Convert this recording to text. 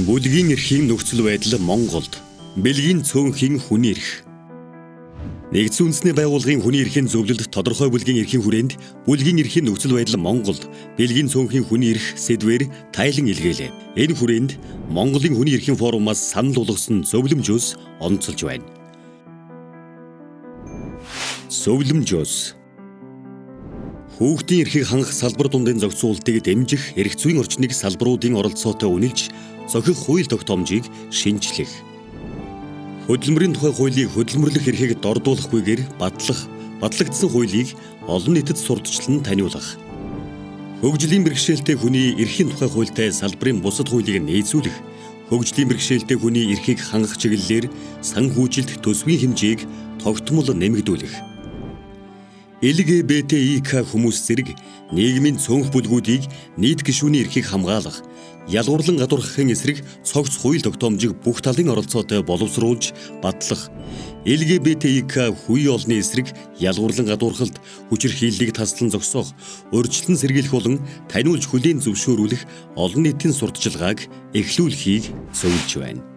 Бүлгийн эрхийн нөхцөл байдал Монголд. Бэлгийн цөөнхийн хүний эрх. Нэгдсэн үндэсний байгууллагын хүний эрхийн зөвлөлд тодорхой бүлгийн эрхийн хүрээнд бүлгийн эрхийн нөхцөл байдал Монголд бэлгийн цөөнхийн хүний эрх сэдвээр тайлан илгээлээ. Энэ хүрээнд Монголын хүний эрхийн форумаас санал болгосон зөвлөмжөөс онцолж байна. Зөвлөмжөөс хүүхдийн эрхийг хангах салбар дундын зохицуултыг дэмжих эрх зүйн орчныг салбаруудын оролцоотой үнэлж зохих хууль тогтоомжийг шинжлэх. Хөдөлмөрийн тухай хуулийг хөдөлмөрлөх эрхийг дордуулахгүйгээр батлагдсан хуулийг олон нийтэд сурталчлан таниулах. Хөгжлийн бэрхшээлтэй хүний эрхийн тухай хуультай салбарын бусад хуулийг нийцүүлэх. Хөгжлийн бэрхшээлтэй хүний эрхийг хангах чиглэлээр санхүүжилт төсвийн хэмжээг тогтмол нэмэгдүүлэх. ЛГБТИК хүмүүс зэрэг нийгмийн цөөнх бүлгүүдийг нийт гишүүний эрхийг хамгаалах, ялгуурлан гадуурхахын эсрэг цогц хууль тогтоомжийг бүх талын оролцоотой боловсруулж батлах, ЛГБТИК хүй олны эсрэг ялгуурлан гадуурхалд хүчирхийллийг таслан зогсоох, урьдчилан сэргийлэх болон таниулж хүлээн зөвшөөрүүлэх олон нийтийн сурталчилгааг эхлүүлэхийг зөвлөж байна.